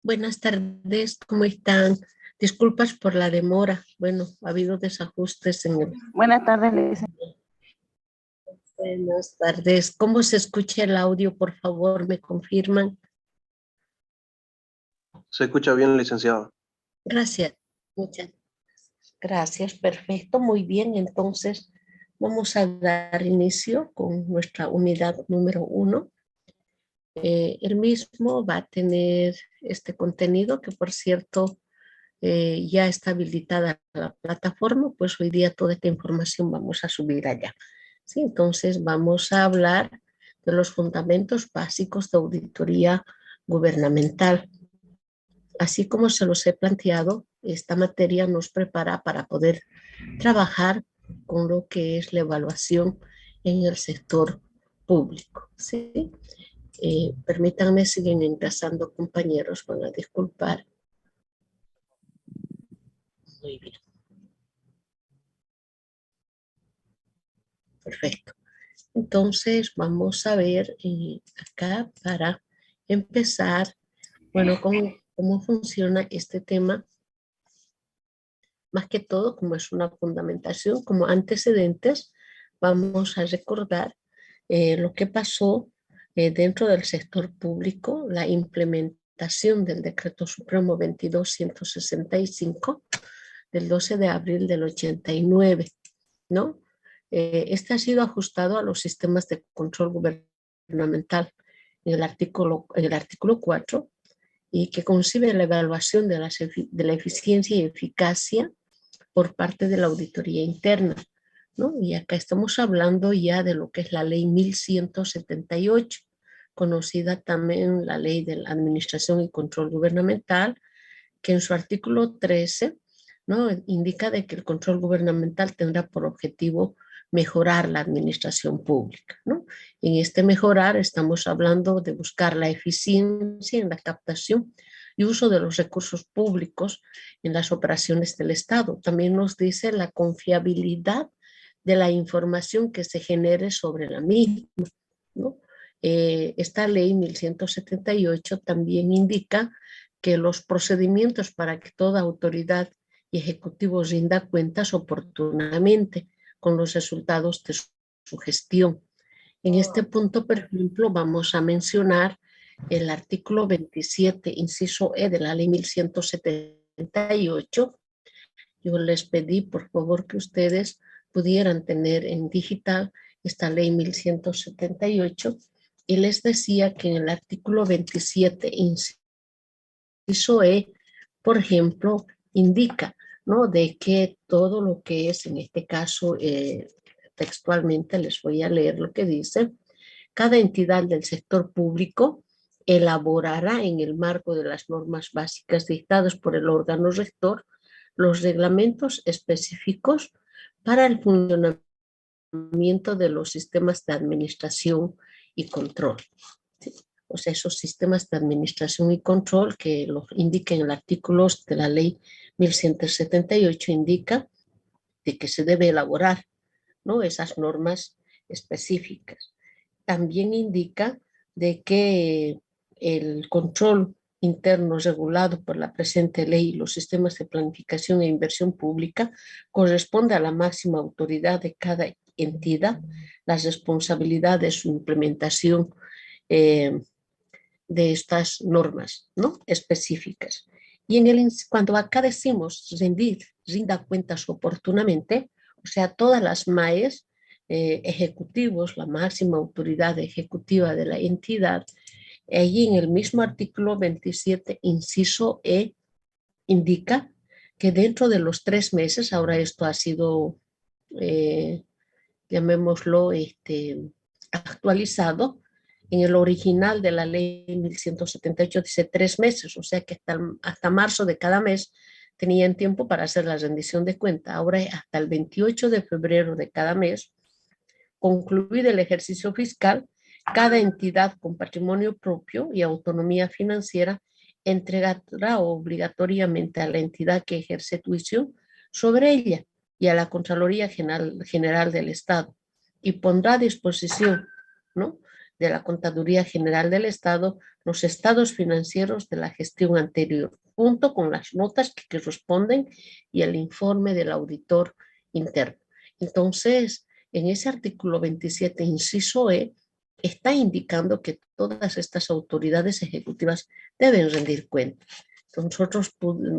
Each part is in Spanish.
Buenas tardes, ¿cómo están? Disculpas por la demora. Bueno, ha habido desajustes en el... Buenas tardes, Lisa. Buenas tardes. ¿Cómo se escucha el audio? Por favor, ¿me confirman? Se escucha bien, licenciado. Gracias. Muchas gracias. Perfecto. Muy bien. Entonces, vamos a dar inicio con nuestra unidad número 1. El mismo va a tener este contenido que, por cierto, ya está habilitada la plataforma, pues hoy día toda esta información vamos a subir allá. ¿Sí? Entonces vamos a hablar de los fundamentos básicos de auditoría gubernamental. Así como se los he planteado, esta materia nos prepara para poder trabajar con lo que es la evaluación en el sector público. ¿Sí? Permítanme, siguen ingresando compañeros, van a disculpar. Muy bien. Perfecto. Entonces vamos a ver acá para empezar, bueno, cómo funciona este tema. Más que todo, como es una fundamentación, como antecedentes, vamos a recordar lo que pasó dentro del sector público, la implementación del Decreto Supremo 22.165 del 12 de abril del 89, ¿no? Este ha sido ajustado a los sistemas de control gubernamental en el artículo 4 y que concibe la evaluación de la eficiencia y eficacia por parte de la auditoría interna, ¿no? Y acá estamos hablando ya de lo que es la ley 1178, conocida también la ley de la administración y control gubernamental, que en su artículo 13, ¿no?, indica de que el control gubernamental tendrá por objetivo mejorar la administración pública, ¿no? En este mejorar estamos hablando de buscar la eficiencia en la captación y uso de los recursos públicos en las operaciones del Estado. También nos dice la confiabilidad de la información que se genere sobre la misma, ¿no? Esta ley 1178 también indica que los procedimientos para que toda autoridad y ejecutivo rinda cuentas oportunamente con los resultados de su gestión. En este punto, por ejemplo, vamos a mencionar el artículo 27, inciso E de la ley 1178. Yo les pedí, por favor, que ustedes pudieran tener en digital esta ley 1178 y les decía que en el artículo 27, inciso E, por ejemplo, indica, ¿no?, de que todo lo que es, en este caso, textualmente les voy a leer lo que dice: cada entidad del sector público elaborará en el marco de las normas básicas dictadas por el órgano rector los reglamentos específicos para el funcionamiento de los sistemas de administración y control. ¿Sí? O sea, esos sistemas de administración y control que lo indica en el artículo de la ley 1178 indica de que se debe elaborar, ¿no?, esas normas específicas. También indica de que el control interno regulado por la presente ley y los sistemas de planificación e inversión pública corresponde a la máxima autoridad de cada entidad, las responsabilidades de su implementación de estas normas, ¿no?, específicas. Y cuando acá decimos rinda cuentas oportunamente, o sea, todas las MAEs, ejecutivos, la máxima autoridad ejecutiva de la entidad, allí en el mismo artículo 27, inciso E, indica que dentro de los 3 meses, ahora esto ha sido, llamémoslo, actualizado. En el original de la ley 1178 dice 3 meses, o sea que hasta marzo de cada mes tenían tiempo para hacer la rendición de cuenta. Ahora hasta el 28 de febrero de cada mes, concluido el ejercicio fiscal, cada entidad con patrimonio propio y autonomía financiera entregará obligatoriamente a la entidad que ejerce juicio sobre ella y a la Contraloría General del Estado, y pondrá a disposición, ¿no?, de la Contaduría General del Estado los estados financieros de la gestión anterior, junto con las notas que corresponden y el informe del auditor interno. Entonces, en ese artículo 27, inciso E, está indicando que todas estas autoridades ejecutivas deben rendir cuentas. Nosotros,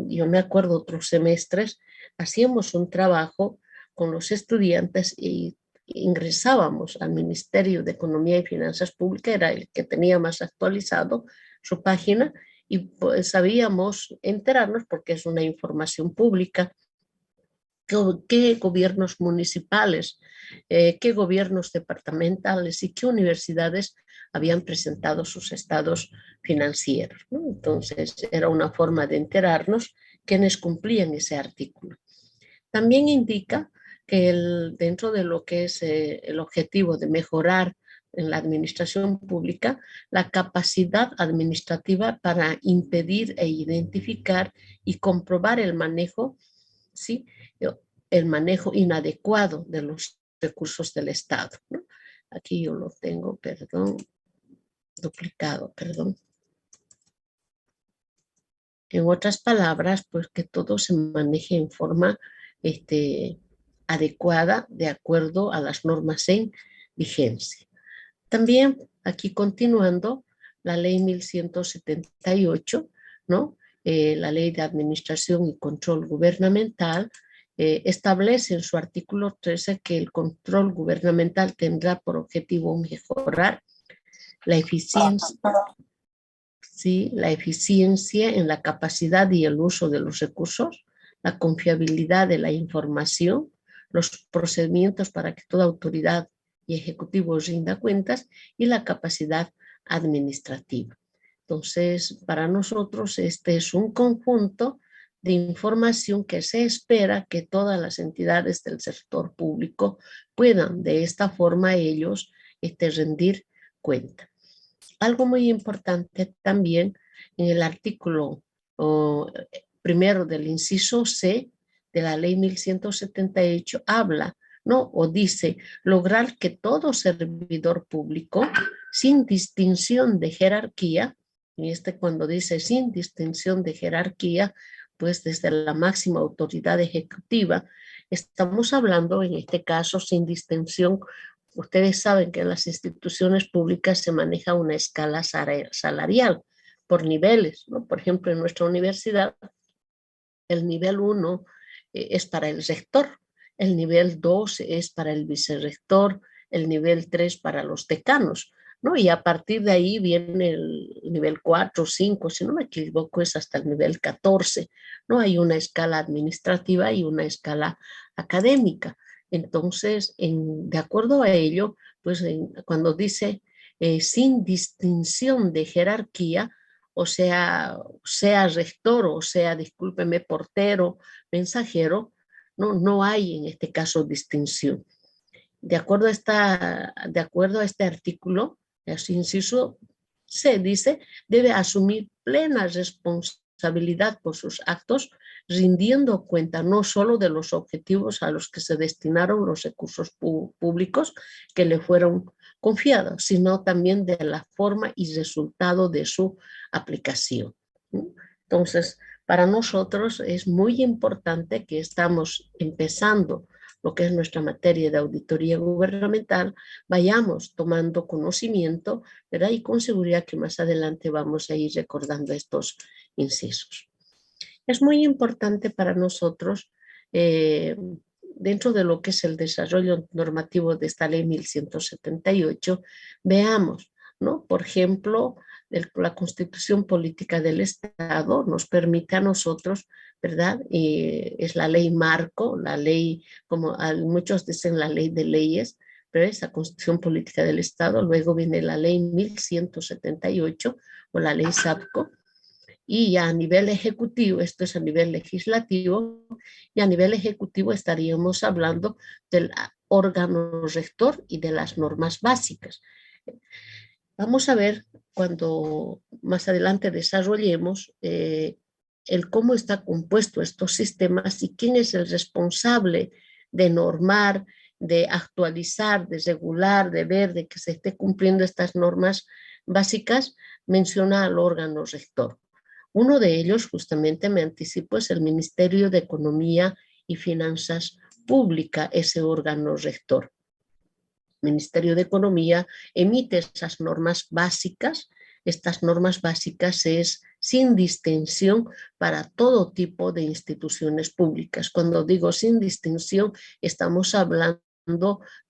yo me acuerdo otros semestres, hacíamos un trabajo con los estudiantes y ingresábamos al Ministerio de Economía y Finanzas Públicas, era el que tenía más actualizado su página, y pues sabíamos enterarnos, porque es una información pública, qué gobiernos municipales, qué gobiernos departamentales y qué universidades habían presentado sus estados financieros, ¿no? Entonces era una forma de enterarnos quienes cumplían ese artículo. También indica que dentro de lo que es el objetivo de mejorar en la administración pública, la capacidad administrativa para impedir e identificar y comprobar el manejo, ¿sí? El manejo inadecuado de los recursos del Estado, ¿no? Aquí yo lo tengo, perdón, duplicado, perdón. En otras palabras, pues que todo se maneje en forma adecuada de acuerdo a las normas en vigencia. También aquí continuando, la ley 1178, ¿no? La ley de administración y control gubernamental, establece en su artículo 13 que el control gubernamental tendrá por objetivo mejorar la eficiencia, ¿sí? La eficiencia en la capacidad y el uso de los recursos, la confiabilidad de la información, los procedimientos para que toda autoridad y ejecutivo rinda cuentas y la capacidad administrativa. Entonces, para nosotros este es un conjunto de información que se espera que todas las entidades del sector público puedan de esta forma ellos rendir cuenta. Algo muy importante también en el artículo primero del inciso C de la ley 1178 habla, ¿no? O dice, lograr que todo servidor público, sin distinción de jerarquía, y cuando dice sin distinción de jerarquía, pues desde la máxima autoridad ejecutiva, estamos hablando en este caso sin distinción. Ustedes saben que en las instituciones públicas se maneja una escala salarial por niveles, ¿no? Por ejemplo, en nuestra universidad, el nivel 1 es para el rector, el nivel 2 es para el vicerrector, el nivel 3 para los decanos, ¿no? Y a partir de ahí viene el nivel 4, 5, si no me equivoco, es hasta el nivel 14, ¿no? Hay una escala administrativa y una escala académica. Entonces, de acuerdo a ello, pues cuando dice sin distinción de jerarquía, o sea rector, o sea, discúlpeme, portero, mensajero, no hay en este caso distinción. De acuerdo a este artículo, su inciso se dice, debe asumir plena responsabilidad por sus actos, rindiendo cuenta no solo de los objetivos a los que se destinaron los recursos públicos que le fueron confiados, sino también de la forma y resultado de su aplicación. Entonces, para nosotros es muy importante que estamos empezando lo que es nuestra materia de auditoría gubernamental, vayamos tomando conocimiento, ¿verdad? Y con seguridad que más adelante vamos a ir recordando estos incisos. Es muy importante para nosotros, dentro de lo que es el desarrollo normativo de esta ley 1178, veamos, ¿no? Por ejemplo, la Constitución Política del Estado nos permite a nosotros, ¿verdad? Es la ley marco, la ley, como muchos dicen, la ley de leyes, pero es la Constitución Política del Estado. Luego viene la ley 1178 o la ley SAPCO. Y ya a nivel ejecutivo, esto es a nivel legislativo, y a nivel ejecutivo estaríamos hablando del órgano rector y de las normas básicas. Vamos a ver cuando más adelante desarrollemos el cómo está compuesto estos sistemas y quién es el responsable de normar de actualizar, de regular, de ver, de que se esté cumpliendo estas normas básicas, menciona al órgano rector. Uno de ellos, justamente me anticipo, es el Ministerio de Economía y Finanzas Pública, ese órgano rector. Ministerio de Economía emite esas normas básicas. Estas normas básicas es sin distinción para todo tipo de instituciones públicas. Cuando digo sin distinción, estamos hablando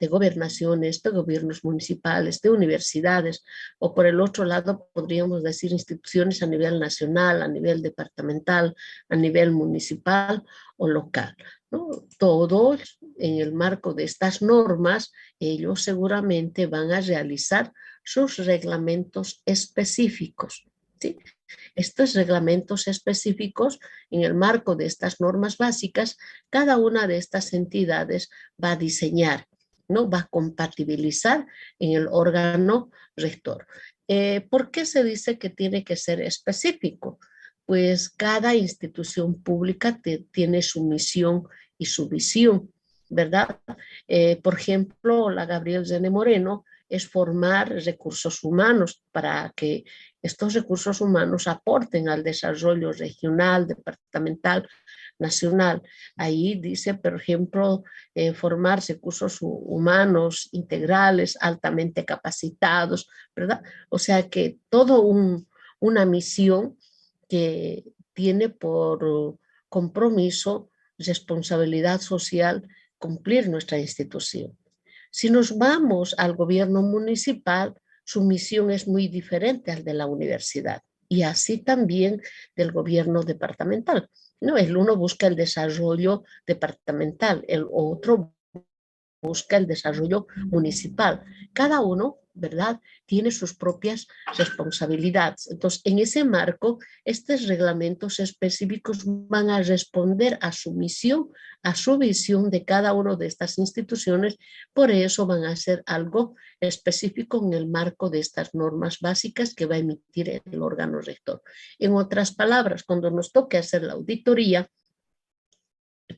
de gobernaciones, de gobiernos municipales, de universidades, o por el otro lado podríamos decir instituciones a nivel nacional, a nivel departamental, a nivel municipal o local, ¿no? Todos en el marco de estas normas, ellos seguramente van a realizar sus reglamentos específicos, ¿sí? Estos reglamentos específicos, en el marco de estas normas básicas, cada una de estas entidades va a diseñar, ¿no? Va a compatibilizar en el órgano rector. ¿Por qué se dice que tiene que ser específico? Pues cada institución pública tiene su misión y su visión, ¿verdad? Por ejemplo, la Gabriel Zené Moreno es formar recursos humanos para que estos recursos humanos aporten al desarrollo regional, departamental, nacional. Ahí dice, por ejemplo, formar recursos humanos integrales, altamente capacitados, ¿verdad? O sea que todo una misión que tiene por compromiso, responsabilidad social, cumplir nuestra institución. Si nos vamos al gobierno municipal, su misión es muy diferente al de la universidad y así también del gobierno departamental. No, el uno busca el desarrollo departamental, el otro busca el desarrollo municipal. Cada uno, ¿verdad?, tiene sus propias responsabilidades. Entonces, en ese marco, estos reglamentos específicos van a responder a su misión, a su visión de cada una de estas instituciones. Por eso van a ser algo específico en el marco de estas normas básicas que va a emitir el órgano rector. En otras palabras, cuando nos toque hacer la auditoría,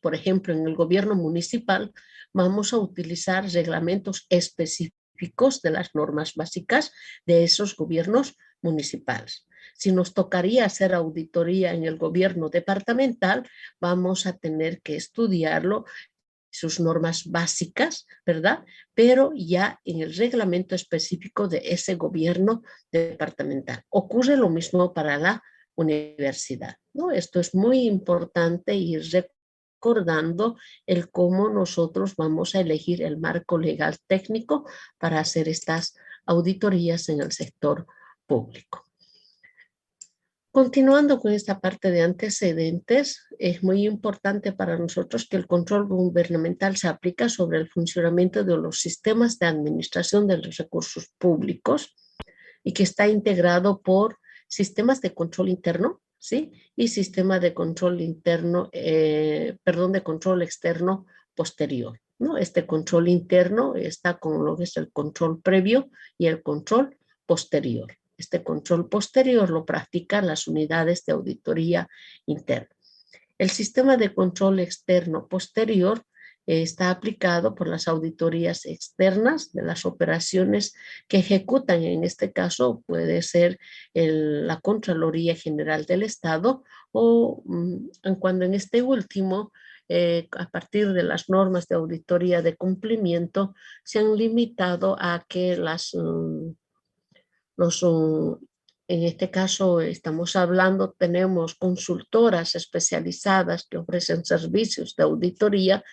por ejemplo, en el gobierno municipal, vamos a utilizar reglamentos específicos de las normas básicas de esos gobiernos municipales. Si nos tocaría hacer auditoría en el gobierno departamental, vamos a tener que estudiarlo, sus normas básicas, ¿verdad? Pero ya en el reglamento específico de ese gobierno departamental. Ocurre lo mismo para la universidad, ¿no? Esto es muy importante y recordando el cómo nosotros vamos a elegir el marco legal técnico para hacer estas auditorías en el sector público. Continuando con esta parte de antecedentes, es muy importante para nosotros que el control gubernamental se aplica sobre el funcionamiento de los sistemas de administración de los recursos públicos y que está integrado por sistemas de control interno, ¿sí? Y sistema de control interno, de control externo posterior, ¿no? Este control interno está con lo que es el control previo y el control posterior. Este control posterior lo practican las unidades de auditoría interna. El sistema de control externo posterior está aplicado por las auditorías externas de las operaciones que ejecutan. En este caso puede ser la Contraloría General del Estado o cuando en este último, a partir de las normas de auditoría de cumplimiento, se han limitado a que en este caso estamos hablando, tenemos consultoras especializadas que ofrecen servicios de auditoría.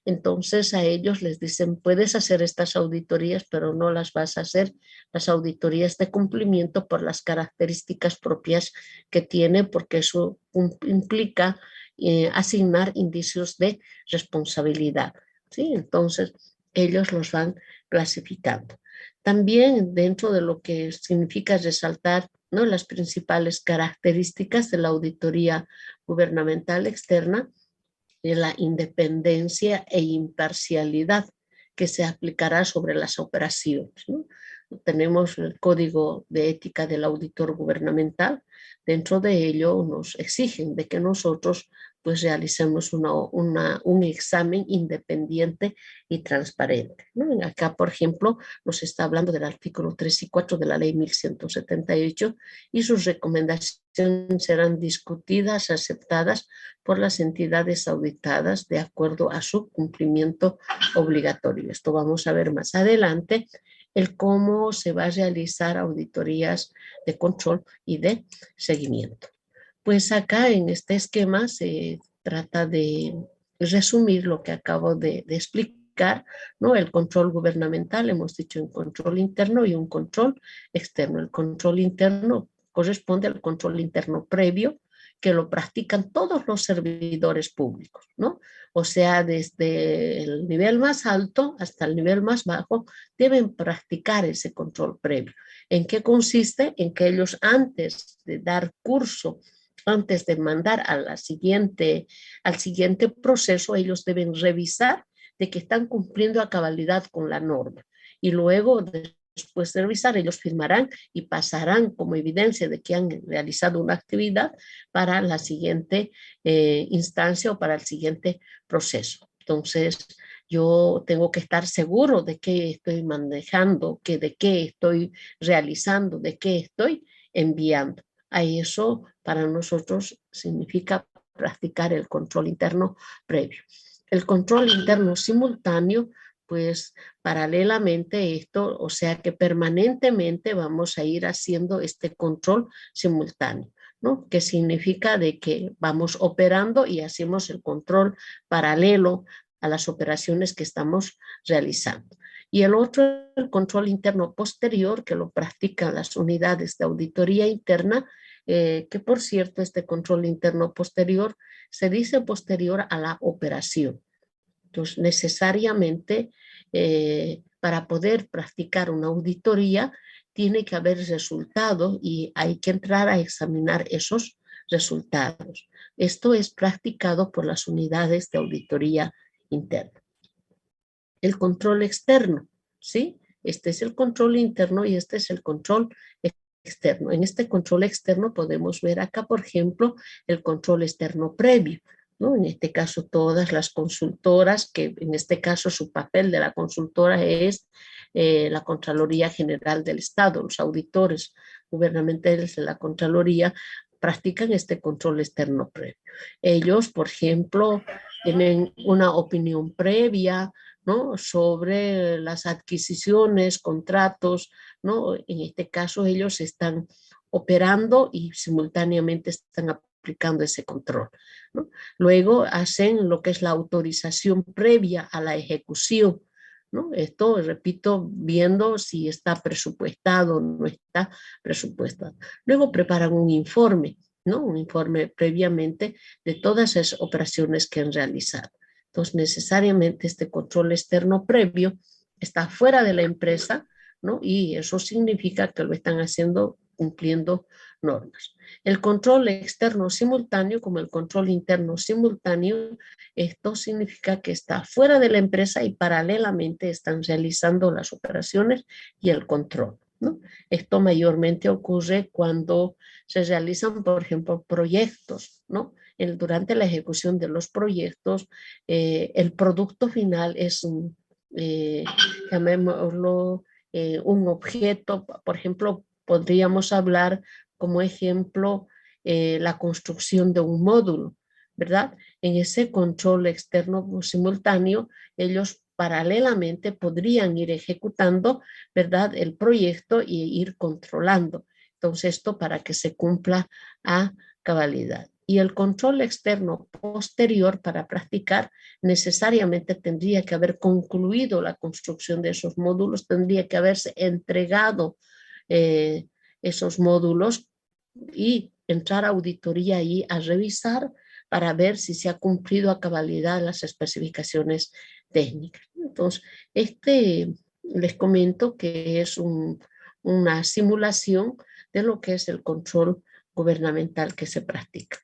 Entonces a ellos les dicen, puedes hacer estas auditorías, pero no las vas a hacer las auditorías de cumplimiento por las características propias que tiene, porque eso implica asignar indicios de responsabilidad, ¿sí? Entonces ellos los van clasificando. También dentro de lo que significa resaltar, ¿no?, las principales características de la auditoría gubernamental externa, de la independencia e imparcialidad que se aplicará sobre las operaciones, ¿no? Tenemos el Código de Ética del Auditor Gubernamental. Dentro de ello nos exigen de que nosotros pues realicemos un examen independiente y transparente, ¿no? Acá, por ejemplo, nos está hablando del artículo 3 y 4 de la ley 1178 y sus recomendaciones serán discutidas, aceptadas por las entidades auditadas de acuerdo a su cumplimiento obligatorio. Esto vamos a ver más adelante, el cómo se va a realizar auditorías de control y de seguimiento. Pues acá en este esquema se trata de resumir lo que acabo de explicar, ¿no? El control gubernamental, hemos dicho un control interno y un control externo. El control interno corresponde al control interno previo, que lo practican todos los servidores públicos, ¿no? O sea, desde el nivel más alto hasta el nivel más bajo, deben practicar ese control previo. ¿En qué consiste? En que ellos antes de dar curso, antes de mandar al siguiente proceso, ellos deben revisar de que están cumpliendo a cabalidad con la norma. Y luego, después de revisar, ellos firmarán y pasarán como evidencia de que han realizado una actividad para la siguiente instancia o para el siguiente proceso. Entonces, yo tengo que estar seguro de qué estoy manejando, de qué estoy realizando, de qué estoy enviando. A eso para nosotros significa practicar el control interno previo. El control interno simultáneo, pues paralelamente esto, o sea que permanentemente vamos a ir haciendo este control simultáneo, ¿no? Que significa de que vamos operando y hacemos el control paralelo a las operaciones que estamos realizando. Y el otro, el control interno posterior, que lo practican las unidades de auditoría interna, que por cierto, este control interno posterior se dice posterior a la operación. Entonces, necesariamente, para poder practicar una auditoría, tiene que haber resultados y hay que entrar a examinar esos resultados. Esto es practicado por las unidades de auditoría interna. El control externo, ¿sí? Este es el control interno y este es el control externo. En este control externo podemos ver acá, por ejemplo, el control externo previo, ¿no? En este caso, todas las consultoras, que en este caso su papel de la consultora es la Contraloría General del Estado, los auditores gubernamentales de la Contraloría practican este control externo previo. Ellos, por ejemplo, tienen una opinión previa, ¿no? Sobre las adquisiciones, contratos, ¿no? En este caso ellos están operando y simultáneamente están aplicando ese control, ¿no? Luego hacen lo que es la autorización previa a la ejecución, ¿no? Esto, repito, viendo si está presupuestado o no está presupuestado. Luego preparan un informe, ¿no? Un informe previamente de todas esas operaciones que han realizado. Entonces, necesariamente este control externo previo está fuera de la empresa, ¿no? Y eso significa que lo están haciendo cumpliendo normas. El control externo simultáneo, como el control interno simultáneo, esto significa que está fuera de la empresa y paralelamente están realizando las operaciones y el control, ¿no? Esto mayormente ocurre cuando se realizan, por ejemplo, proyectos, ¿no? Durante la ejecución de los proyectos, el producto final es llamémoslo, un objeto. Por ejemplo, podríamos hablar como ejemplo la construcción de un módulo, ¿verdad? En ese control externo simultáneo, ellos paralelamente podrían ir ejecutando, ¿verdad?, el proyecto y ir controlando. Entonces, esto para que se cumpla a cabalidad. Y el control externo posterior para practicar necesariamente tendría que haber concluido la construcción de esos módulos, tendría que haberse entregado esos módulos y entrar a auditoría y a revisar para ver si se ha cumplido a cabalidad las especificaciones técnicas. Entonces, les comento que es una simulación de lo que es el control gubernamental que se practica.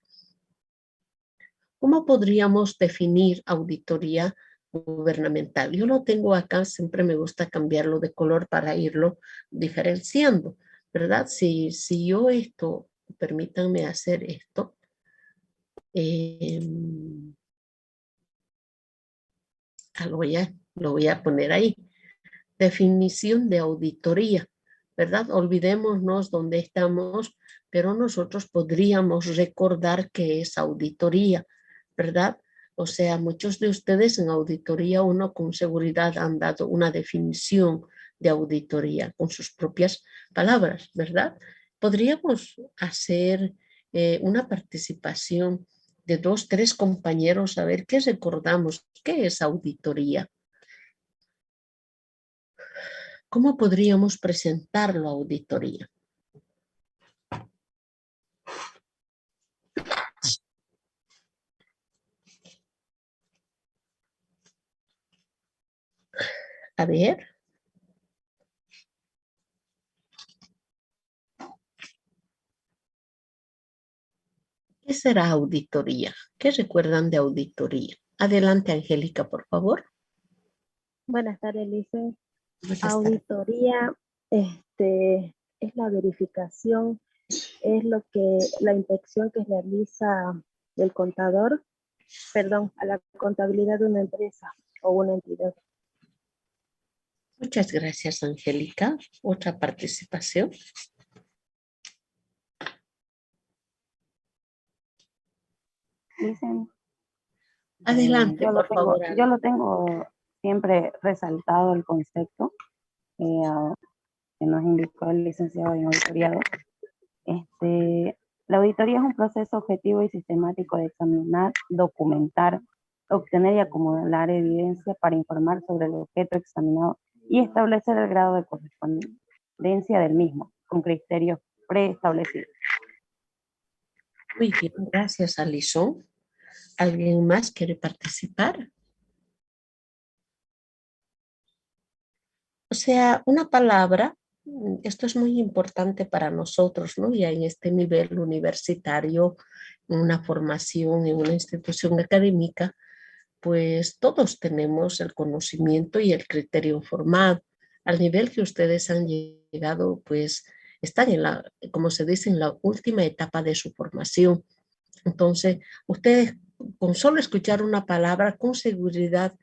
¿Cómo podríamos definir auditoría gubernamental? Yo lo tengo acá, siempre me gusta cambiarlo de color para irlo diferenciando, ¿verdad? Si yo permítanme hacer esto, Lo voy a poner ahí. Definición de auditoría, ¿verdad? Olvidémonos dónde estamos, pero nosotros podríamos recordar qué es auditoría, ¿verdad? O sea, muchos de ustedes en auditoría 1 con seguridad han dado una definición de auditoría con sus propias palabras, ¿verdad? Podríamos hacer una participación de 2, 3 compañeros a ver qué recordamos, qué es auditoría. ¿Cómo podríamos presentarlo a auditoría? A ver. ¿Qué será auditoría? ¿Qué recuerdan de auditoría? Adelante, Angélica, por favor. Buenas tardes, Lice. Buenas tardes. Auditoría, es la verificación, es la inspección que realiza el contador, a la contabilidad de una empresa o una entidad. Muchas gracias, Angélica. Otra participación. Dicen, Adelante, por favor. Yo lo tengo siempre resaltado el concepto que nos indicó el licenciado en auditoriado. La auditoría es un proceso objetivo y sistemático de examinar, documentar, obtener y acumular evidencia para informar sobre el objeto examinado y establecer el grado de correspondencia del mismo, con criterios preestablecidos. Muy bien, gracias, Alison. ¿Alguien más quiere participar? O sea, una palabra, esto es muy importante para nosotros, ¿no? Ya en este nivel universitario, en una formación, en una institución académica, pues todos tenemos el conocimiento y el criterio formado. Al nivel que ustedes han llegado, pues están en la, como se dice, en la última etapa de su formación. Entonces, ustedes con solo escuchar una palabra, con seguridad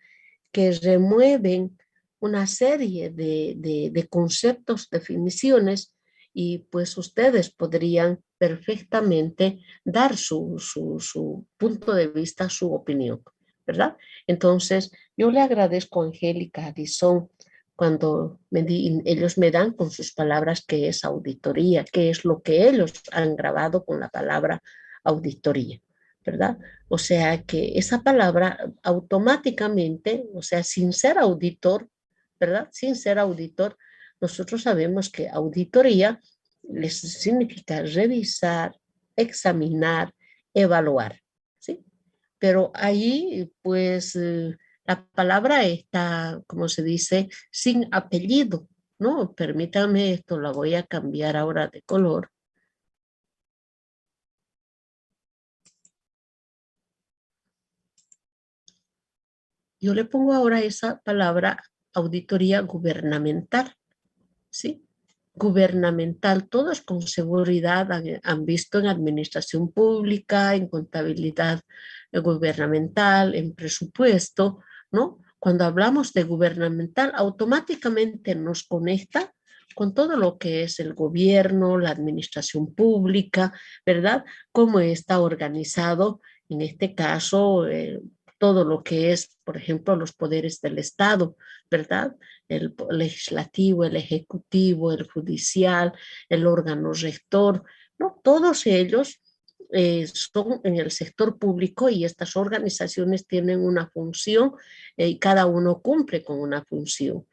que remueven una serie de conceptos, definiciones, y pues ustedes podrían perfectamente dar su punto de vista, su opinión, ¿verdad? Entonces, yo le agradezco a Angélica, Addison, cuando ellos me dan con sus palabras qué es auditoría, qué es lo que ellos han grabado con la palabra auditoría, ¿verdad? O sea que esa palabra automáticamente, o sea, sin ser auditor, ¿verdad? Sin ser auditor, nosotros sabemos que auditoría les significa revisar, examinar, evaluar, ¿sí? Pero ahí, pues, la palabra está, como se dice, sin apellido, ¿no? Permítame esto, la voy a cambiar ahora de color. Yo le pongo ahora esa palabra auditoría gubernamental, ¿sí? Gubernamental, todos con seguridad han visto en administración pública, en contabilidad gubernamental, en presupuesto, ¿no? Cuando hablamos de gubernamental, automáticamente nos conecta con todo lo que es el gobierno, la administración pública, ¿verdad? Cómo está organizado, en este caso, todo lo que es, por ejemplo, los poderes del Estado, ¿verdad? El legislativo, el ejecutivo, el judicial, el órgano rector, ¿no? Todos ellos son en el sector público y estas organizaciones tienen una función y cada uno cumple con una función.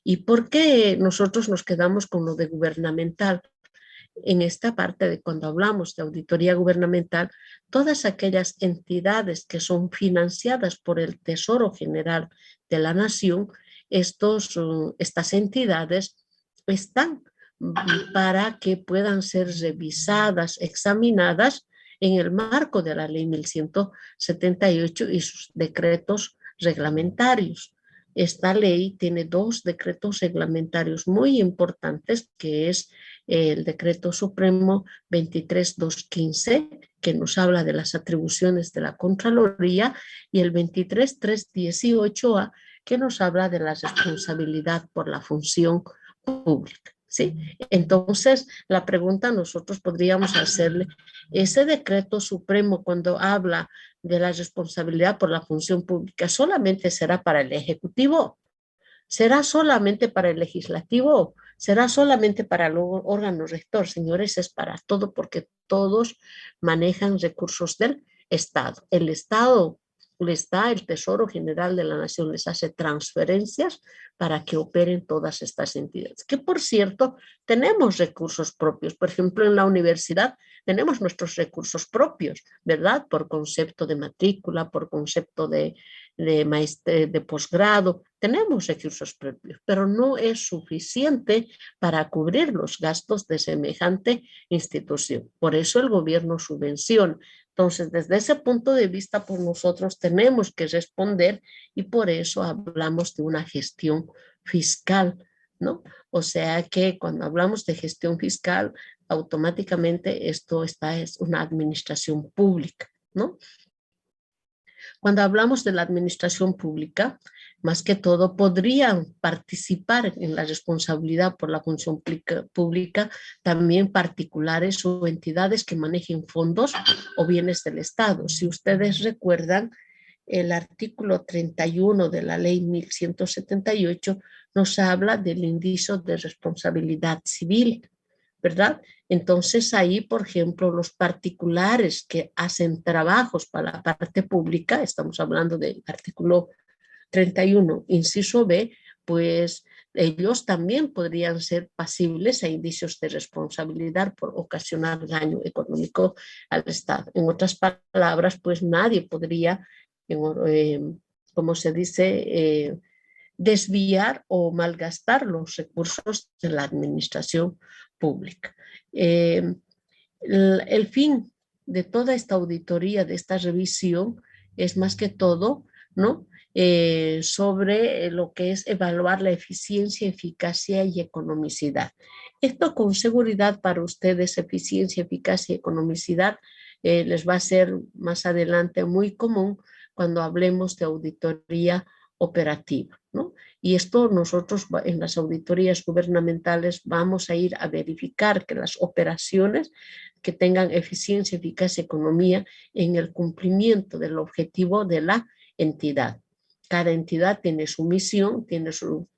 ¿Y por qué nosotros nos quedamos con lo de gubernamental? En esta parte de cuando hablamos de auditoría gubernamental, todas aquellas entidades que son financiadas por el Tesoro General de la Nación, estas entidades están para que puedan ser revisadas, examinadas en el marco de la Ley 1178 y sus decretos reglamentarios. Esta ley tiene 2 decretos reglamentarios muy importantes, que es el Decreto Supremo 23215, que nos habla de las atribuciones de la Contraloría, y el 23.318A, que nos habla de la responsabilidad por la función pública. ¿Sí? Entonces, la pregunta nosotros podríamos hacerle, ese decreto supremo cuando habla de la responsabilidad por la función pública, ¿solamente será para el Ejecutivo? ¿Será solamente para el Legislativo? ¿Será solamente para el órgano rector? Señores, es para todo, porque todos manejan recursos del Estado. El Estado les da, el Tesoro General de la Nación les hace transferencias para que operen todas estas entidades. Que, por cierto, tenemos recursos propios. Por ejemplo, en la universidad tenemos nuestros recursos propios, ¿verdad? Por concepto de matrícula, por concepto de posgrado, tenemos recursos propios, pero no es suficiente para cubrir los gastos de semejante institución. Por eso el gobierno subvenciona. Entonces, desde ese punto de vista, por nosotros tenemos que responder, y por eso hablamos de una gestión fiscal, ¿no? O sea que cuando hablamos de gestión fiscal, automáticamente es una administración pública, ¿no? Cuando hablamos de la administración pública, más que todo podrían participar en la responsabilidad por la función pública también particulares o entidades que manejen fondos o bienes del Estado. Si ustedes recuerdan, el artículo 31 de la ley 1178 nos habla del indicio de responsabilidad civil, ¿verdad? Entonces ahí, por ejemplo, los particulares que hacen trabajos para la parte pública, estamos hablando del artículo 31, inciso B, pues ellos también podrían ser pasibles a indicios de responsabilidad por ocasionar daño económico al Estado. En otras palabras, pues nadie podría, como se dice, desviar o malgastar los recursos de la administración pública. El fin de toda esta auditoría, de esta revisión, es más que todo, ¿no? Sobre lo que es evaluar la eficiencia, eficacia y economicidad. Esto con seguridad para ustedes, eficiencia, eficacia y economicidad, les va a ser más adelante muy común cuando hablemos de auditoría operativa, ¿no? Y esto nosotros en las auditorías gubernamentales vamos a ir a verificar que las operaciones que tengan eficiencia, eficacia, economía en el cumplimiento del objetivo de la entidad. Cada entidad tiene su misión,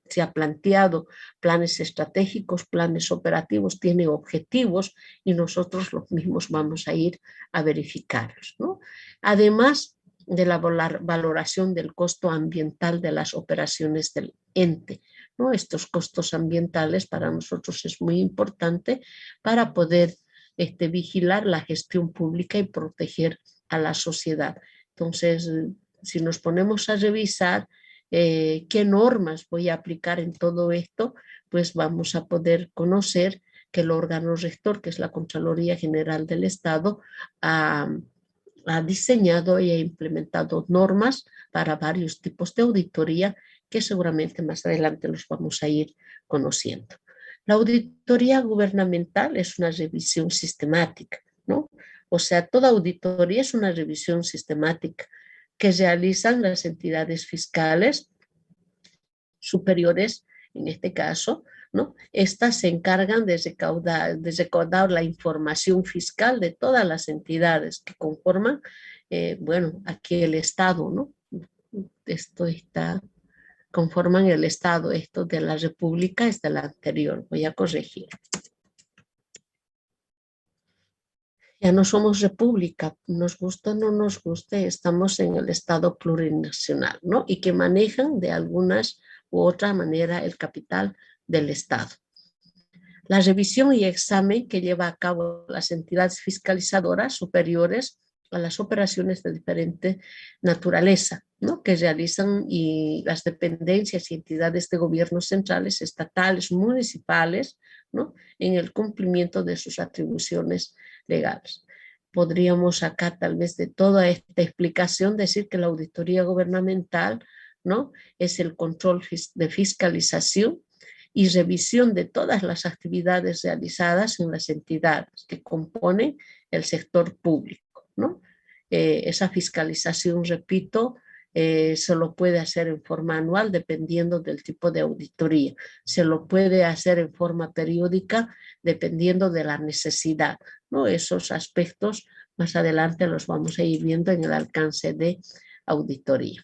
se ha planteado planes estratégicos, planes operativos, tiene objetivos, y nosotros los mismos vamos a ir a verificarlos, ¿no? Además de la valoración del costo ambiental de las operaciones del ente, ¿no? Estos costos ambientales para nosotros es muy importante para poder vigilar la gestión pública y proteger a la sociedad. Entonces, si nos ponemos a revisar qué normas voy a aplicar en todo esto, pues vamos a poder conocer que el órgano rector, que es la Contraloría General del Estado, ha diseñado y ha implementado normas para varios tipos de auditoría que seguramente más adelante los vamos a ir conociendo. La auditoría gubernamental es una revisión sistemática, ¿no? O sea, toda auditoría es una revisión sistemática que realizan las entidades fiscales superiores, en este caso, ¿no? Estas se encargan de recaudar la información fiscal de todas las entidades que conforman, bueno, aquí el Estado, ¿no? Conforman el Estado. Esto de la República es de la anterior, voy a corregir. Ya no somos república, nos gusta o no nos guste, estamos en el Estado plurinacional, ¿no? Y que manejan de algunas u otra manera el capital del Estado. La revisión y examen que lleva a cabo las entidades fiscalizadoras superiores a las operaciones de diferente naturaleza, ¿no? Que realizan y las dependencias y entidades de gobiernos centrales, estatales, municipales, ¿no? En el cumplimiento de sus atribuciones legales. Podríamos acá, tal vez de toda esta explicación, decir que la auditoría gubernamental, ¿no? Es el control de fiscalización y revisión de todas las actividades realizadas en las entidades que componen el sector público. ¿no? Esa fiscalización, repito, se lo puede hacer en forma anual dependiendo del tipo de auditoría. Se lo puede hacer en forma periódica dependiendo de la necesidad, ¿no? Esos aspectos más adelante los vamos a ir viendo en el alcance de auditoría.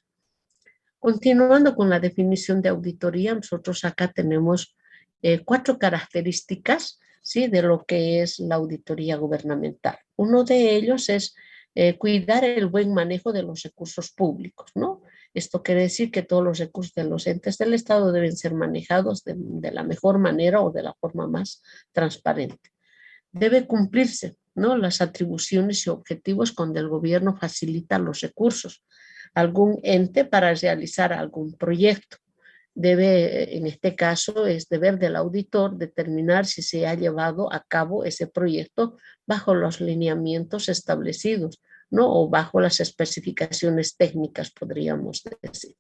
Continuando con la definición de auditoría, nosotros acá tenemos 4 características, ¿sí?, de lo que es la auditoría gubernamental. Uno de ellos es cuidar el buen manejo de los recursos públicos, ¿no? Esto quiere decir que todos los recursos de los entes del Estado deben ser manejados de la mejor manera o de la forma más transparente. Debe cumplirse, ¿no?, las atribuciones y objetivos cuando el gobierno facilita los recursos algún ente para realizar algún proyecto. Debe, en este caso, es deber del auditor determinar si se ha llevado a cabo ese proyecto bajo los lineamientos establecidos, ¿no?, o bajo las especificaciones técnicas, podríamos decir.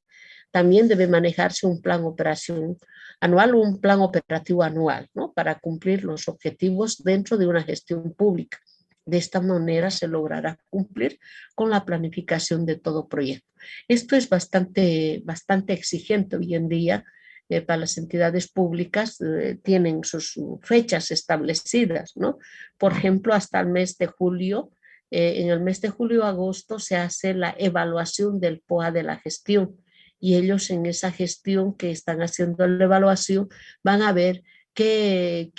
También debe manejarse un plan operación anual o un plan operativo anual, ¿no?, para cumplir los objetivos dentro de una gestión pública. De esta manera se logrará cumplir con la planificación de todo proyecto. Esto es bastante exigente hoy en día para las entidades públicas. Tienen sus fechas establecidas, ¿no? Por ejemplo, hasta el mes de julio, en el mes de julio-agosto se hace la evaluación del POA de la gestión y ellos en esa gestión que están haciendo la evaluación van a ver qué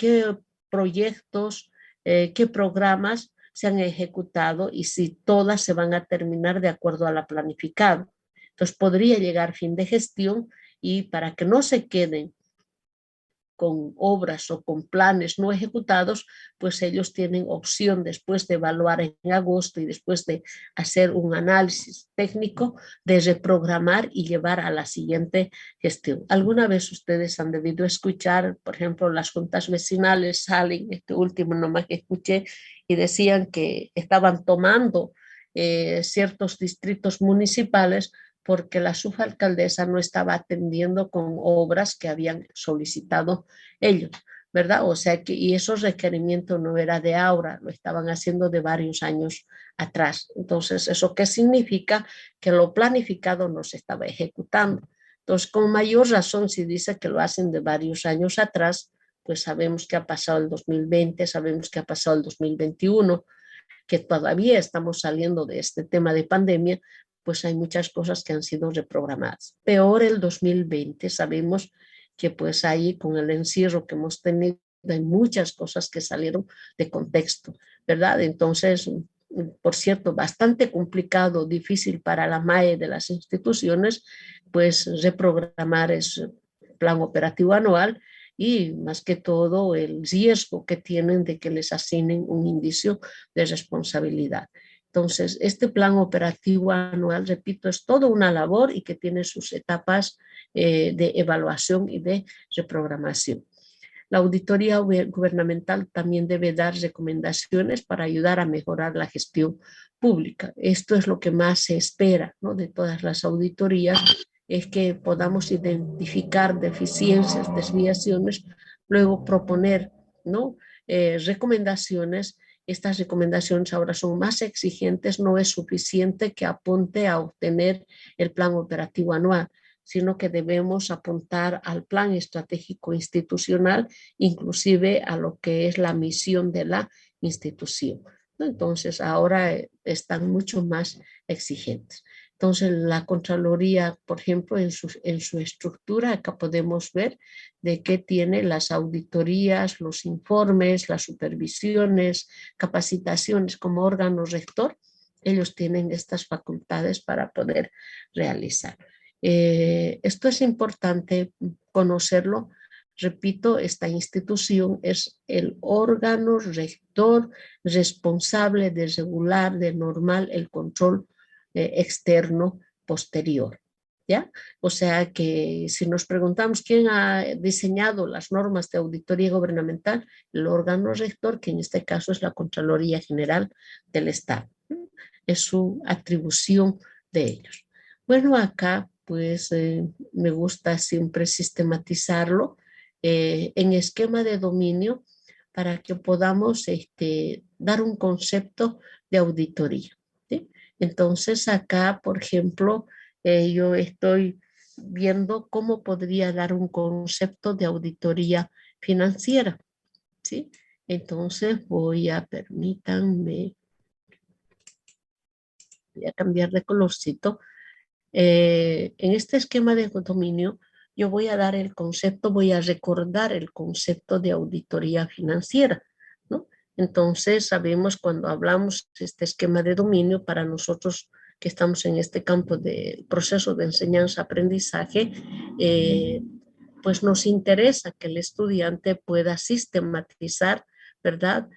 proyectos, qué programas se han ejecutado y si todas se van a terminar de acuerdo a la planificado. Entonces podría llegar fin de gestión y para que no se queden con obras o con planes no ejecutados, pues ellos tienen opción después de evaluar en agosto y después de hacer un análisis técnico de reprogramar y llevar a la siguiente gestión. ¿Alguna vez ustedes han debido escuchar, por ejemplo, las juntas vecinales salen, este último nomás que escuché, y decían que estaban tomando ciertos distritos municipales porque la subalcaldesa no estaba atendiendo con obras que habían solicitado ellos, ¿verdad? O sea que, y esos requerimientos no era de ahora, lo estaban haciendo de varios años atrás. Entonces, ¿eso qué significa? Que lo planificado no se estaba ejecutando. Entonces, con mayor razón, si dice que lo hacen de varios años atrás, pues sabemos que ha pasado el 2020, sabemos que ha pasado el 2021, que todavía estamos saliendo de este tema de pandemia, pues hay muchas cosas que han sido reprogramadas. Peor el 2020, sabemos que pues ahí con el encierro que hemos tenido hay muchas cosas que salieron de contexto, ¿verdad? Entonces, por cierto, bastante complicado, difícil para la MAE de las instituciones, pues reprogramar ese plan operativo anual y más que todo el riesgo que tienen de que les asignen un indicio de responsabilidad. Entonces, este plan operativo anual, repito, es toda una labor y que tiene sus etapas de evaluación y de reprogramación. La auditoría gubernamental también debe dar recomendaciones para ayudar a mejorar la gestión pública. Esto es lo que más se espera, ¿no?, de todas las auditorías, es que podamos identificar deficiencias, desviaciones, luego proponer, ¿no?, recomendaciones. Estas recomendaciones ahora son más exigentes, no es suficiente que apunte a obtener el plan operativo anual, sino que debemos apuntar al plan estratégico institucional, inclusive a lo que es la misión de la institución. Entonces, ahora están mucho más exigentes. Entonces, la Contraloría, por ejemplo, en su estructura, acá podemos ver de qué tiene las auditorías, los informes, las supervisiones, capacitaciones como órgano rector. Ellos tienen estas facultades para poder realizar. Esto es importante conocerlo. Repito, esta institución es el órgano rector responsable de regular, de normal el control externo posterior, ¿ya? O sea que si nos preguntamos quién ha diseñado las normas de auditoría gubernamental, el órgano rector, que en este caso es la Contraloría General del Estado. Es su atribución de ellos. Bueno, acá pues me gusta siempre sistematizarlo en esquema de dominio para que podamos dar un concepto de auditoría. Entonces acá, por ejemplo, yo estoy viendo cómo podría dar un concepto de auditoría financiera, ¿sí? Entonces permítanme, voy a cambiar de colorcito. En este esquema de dominio, yo voy a dar el concepto, voy a recordar el concepto de auditoría financiera, ¿no? Entonces, sabemos cuando hablamos de este esquema de dominio, para nosotros que estamos en este campo del proceso de enseñanza-aprendizaje, pues nos interesa que el estudiante pueda sistematizar, ¿verdad?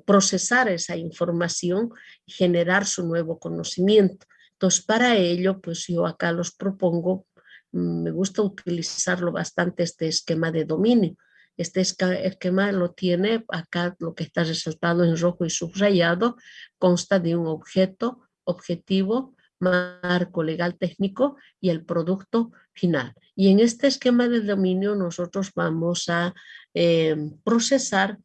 Procesar esa información y generar su nuevo conocimiento. Entonces, para ello, pues yo acá los propongo, me gusta utilizarlo bastante este esquema de dominio. Este esquema lo tiene acá, lo que está resaltado en rojo y subrayado, consta de un objeto, objetivo, marco legal técnico y el producto final. Y en este esquema de dominio nosotros vamos a procesar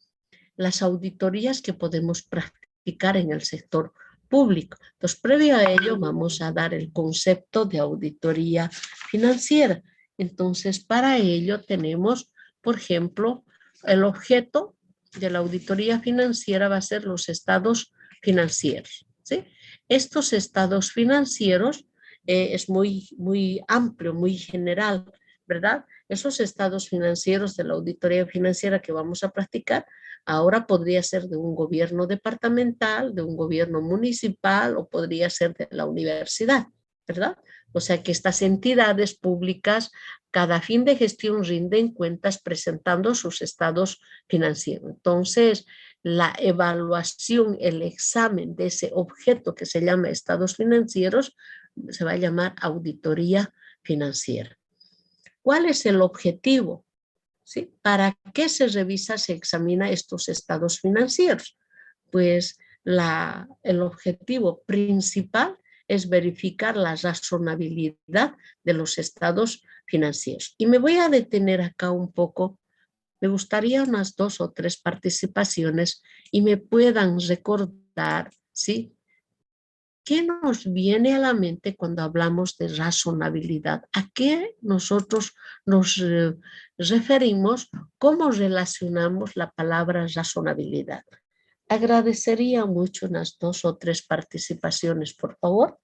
las auditorías que podemos practicar en el sector público. Entonces, previo a ello, vamos a dar el concepto de auditoría financiera. Entonces, para ello tenemos, por ejemplo, el objeto de la auditoría financiera va a ser los estados financieros, ¿sí? Estos estados financieros es muy amplio, muy general, ¿verdad? Esos estados financieros de la auditoría financiera que vamos a practicar ahora podría ser de un gobierno departamental, de un gobierno municipal o podría ser de la universidad, ¿verdad? O sea que estas entidades públicas cada fin de gestión rinden cuentas presentando sus estados financieros. Entonces, la evaluación, el examen de ese objeto que se llama estados financieros se va a llamar auditoría financiera. ¿Cuál es el objetivo? ¿Sí? ¿Para qué se revisa, se examina estos estados financieros? Pues el objetivo principal es verificar la razonabilidad de los estados financieros. Y me voy a detener acá un poco. Me gustaría unas 2 o 3 participaciones y me puedan recordar, ¿sí? ¿Qué nos viene a la mente cuando hablamos de razonabilidad? ¿A qué nosotros nos referimos? ¿Cómo relacionamos la palabra razonabilidad? Agradecería mucho unas 2 o 3 participaciones, por favor.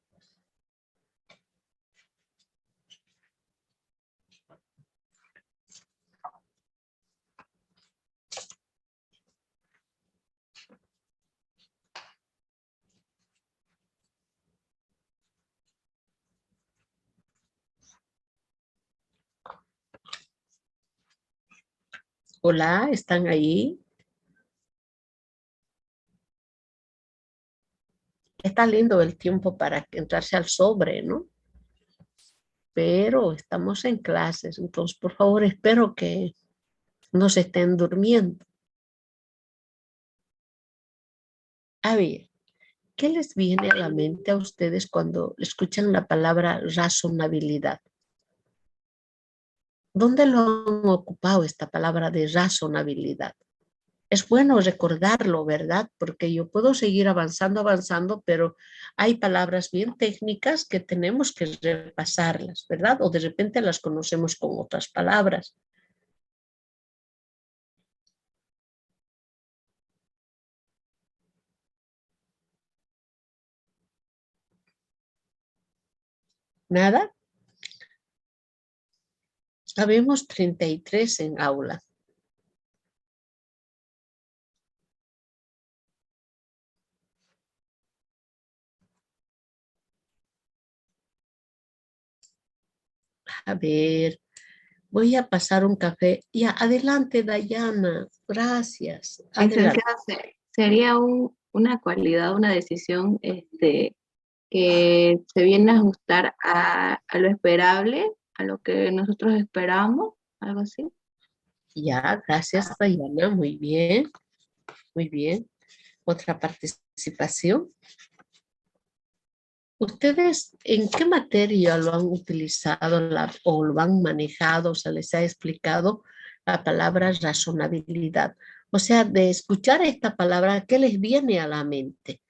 Hola, ¿están ahí? Está lindo el tiempo para entrarse al sobre, ¿no? Pero estamos en clases, entonces por favor espero que no se estén durmiendo. A ver, ¿qué les viene a la mente a ustedes cuando escuchan la palabra razonabilidad? ¿Dónde lo han ocupado esta palabra de razonabilidad? Es bueno recordarlo, ¿verdad? Porque yo puedo seguir avanzando, pero hay palabras bien técnicas que tenemos que repasarlas, ¿verdad? O de repente las conocemos con otras palabras. ¿Nada? Habemos 33 en aula. A ver, voy a pasar un café. Ya, adelante, Dayana. Gracias. Adelante. Licenciada, sería una cualidad, una decisión que se viene a ajustar a lo esperable, a lo que nosotros esperamos, algo así. Ya, gracias, Dayana. Muy bien, muy bien. Otra participación. ¿Ustedes en qué materia lo han utilizado o lo han manejado, o se les ha explicado la palabra razonabilidad? O sea, de escuchar esta palabra, ¿qué les viene a la mente?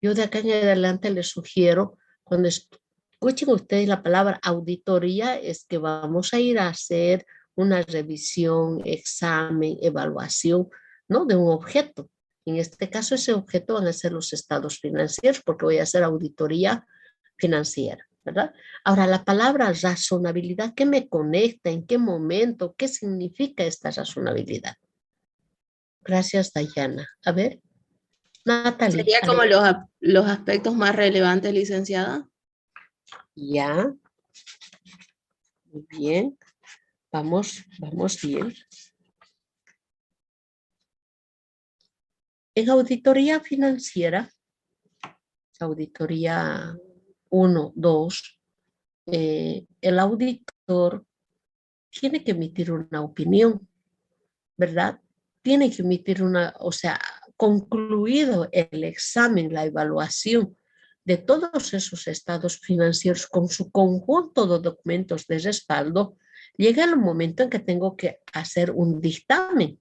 Yo de acá en adelante les sugiero, cuando escuchen ustedes la palabra auditoría, es que vamos a ir a hacer una revisión, examen, evaluación, ¿no? De un objeto. En este caso, ese objeto van a ser los estados financieros, porque voy a hacer auditoría financiera, ¿verdad? Ahora, la palabra razonabilidad, ¿qué me conecta? ¿En qué momento? ¿Qué significa esta razonabilidad? Gracias, Dayana. A ver, Natalie. Sería como los aspectos más relevantes, licenciada. Ya, muy bien. Vamos bien. En auditoría financiera, auditoría 1, 2, el auditor tiene que emitir una opinión, ¿verdad? Tiene que emitir o sea, concluido el examen, la evaluación de todos esos estados financieros con su conjunto de documentos de respaldo, llega el momento en que tengo que hacer un dictamen,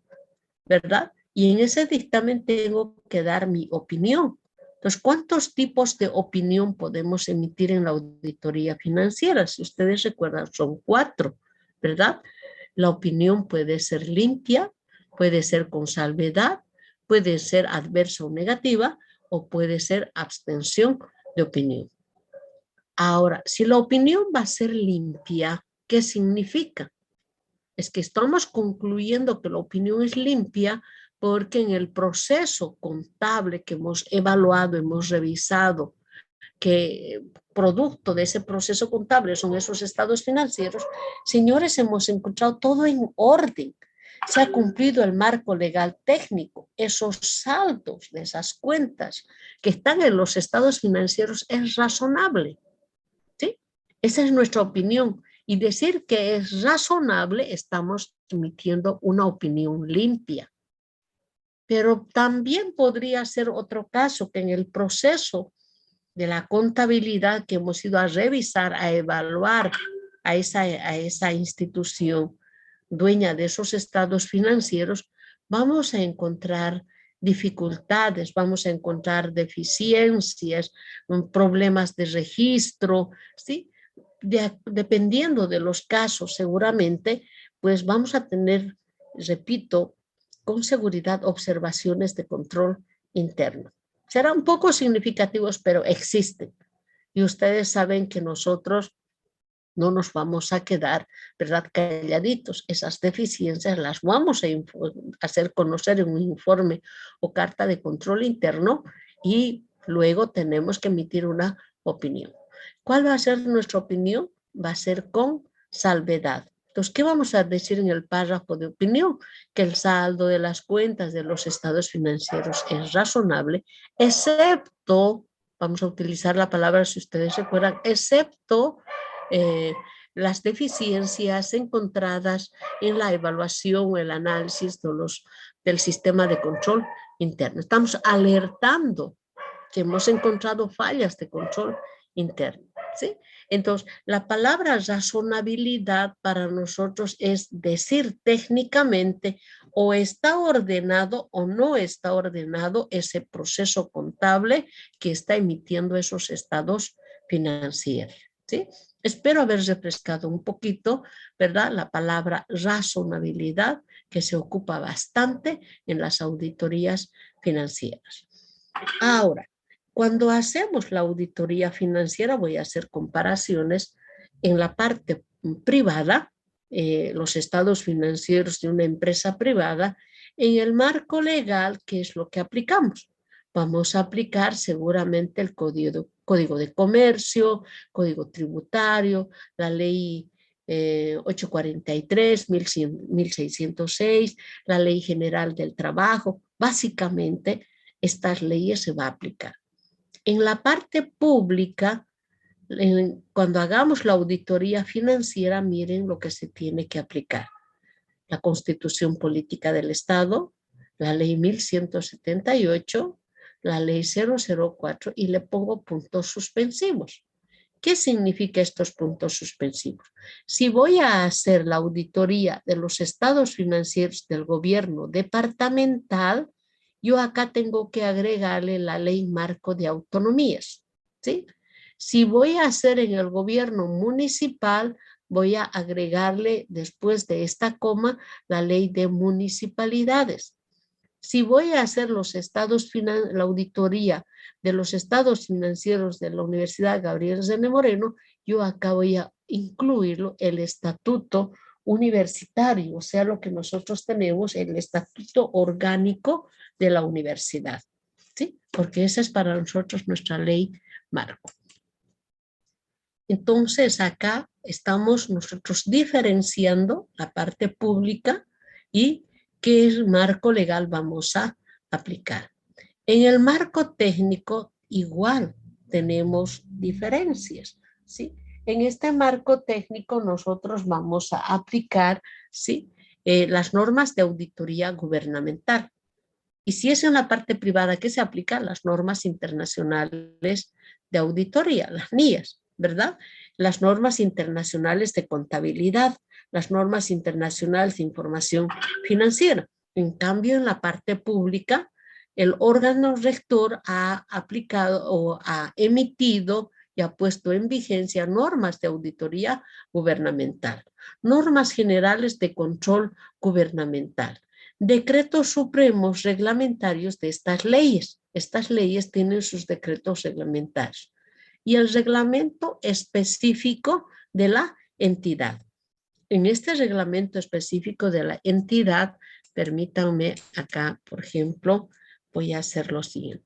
¿verdad? Y en ese dictamen tengo que dar mi opinión. Entonces, ¿cuántos tipos de opinión podemos emitir en la auditoría financiera? Si ustedes recuerdan, son 4, ¿verdad? La opinión puede ser limpia, puede ser con salvedad, puede ser adversa o negativa, o puede ser abstención de opinión. Ahora, si la opinión va a ser limpia, ¿qué significa? Es que estamos concluyendo que la opinión es limpia porque en el proceso contable que hemos evaluado, hemos revisado, que producto de ese proceso contable son esos estados financieros, señores, hemos encontrado todo en orden. Se ha cumplido el marco legal técnico. Esos saldos de esas cuentas que están en los estados financieros es razonable. ¿Sí? Esa es nuestra opinión. Y decir que es razonable, estamos emitiendo una opinión limpia. Pero también podría ser otro caso que en el proceso de la contabilidad que hemos ido a revisar, a evaluar a esa institución dueña de esos estados financieros, vamos a encontrar dificultades, vamos a encontrar deficiencias, problemas de registro, ¿sí? Dependiendo de los casos, seguramente, pues vamos a tener, repito, con seguridad observaciones de control interno. Serán un poco significativos, pero existen. Y ustedes saben que nosotros no nos vamos a quedar, ¿verdad?, calladitos. Esas deficiencias las vamos a hacer conocer en un informe o carta de control interno y luego tenemos que emitir una opinión. ¿Cuál va a ser nuestra opinión? Va a ser con salvedad. Entonces, ¿qué vamos a decir en el párrafo de opinión? Que el saldo de las cuentas de los estados financieros es razonable, excepto, vamos a utilizar la palabra, si ustedes recuerdan, excepto las deficiencias encontradas en la evaluación o el análisis del sistema de control interno. Estamos alertando que hemos encontrado fallas de control interno, ¿sí? Entonces, la palabra razonabilidad para nosotros es decir técnicamente o está ordenado o no está ordenado ese proceso contable que está emitiendo esos estados financieros, ¿sí? Espero haber refrescado un poquito, ¿verdad?, la palabra razonabilidad, que se ocupa bastante en las auditorías financieras. Ahora, cuando hacemos la auditoría financiera, voy a hacer comparaciones en la parte privada, los estados financieros de una empresa privada, en el marco legal, ¿qué es lo que aplicamos? Vamos a aplicar seguramente el Código de Comercio, Código Tributario, la Ley 843, 1606, la Ley General del Trabajo. Básicamente, estas leyes se va a aplicar. En la parte pública, cuando hagamos la auditoría financiera, miren lo que se tiene que aplicar. La Constitución Política del Estado, la Ley 1178, la Ley 004 y le pongo puntos suspensivos. ¿Qué significa estos puntos suspensivos? Si voy a hacer la auditoría de los estados financieros del gobierno departamental, yo acá tengo que agregarle la ley marco de autonomías, ¿sí? Si voy a hacer en el gobierno municipal, voy a agregarle después de esta coma la ley de municipalidades. Si voy a hacer la auditoría de los estados financieros de la Universidad Gabriel Zene Moreno, yo acá voy a incluirlo el estatuto universitario, o sea, lo que nosotros tenemos, el estatuto orgánico de la universidad, ¿sí? Porque esa es para nosotros nuestra ley marco. Entonces acá estamos nosotros diferenciando la parte pública y qué marco legal vamos a aplicar. En el marco técnico igual tenemos diferencias, ¿sí? En este marco técnico nosotros vamos a aplicar, ¿sí? Las normas de auditoría gubernamental. Y si es en la parte privada, ¿qué se aplican? Las normas internacionales de auditoría, las NIAs, ¿verdad? Las normas internacionales de contabilidad, las normas internacionales de información financiera. En cambio, en la parte pública, el órgano rector ha aplicado o ha emitido y ha puesto en vigencia normas de auditoría gubernamental, normas generales de control gubernamental, decretos supremos reglamentarios de estas leyes. Estas leyes tienen sus decretos reglamentarios y el reglamento específico de la entidad. En este reglamento específico de la entidad, permítanme acá, por ejemplo, voy a hacer lo siguiente.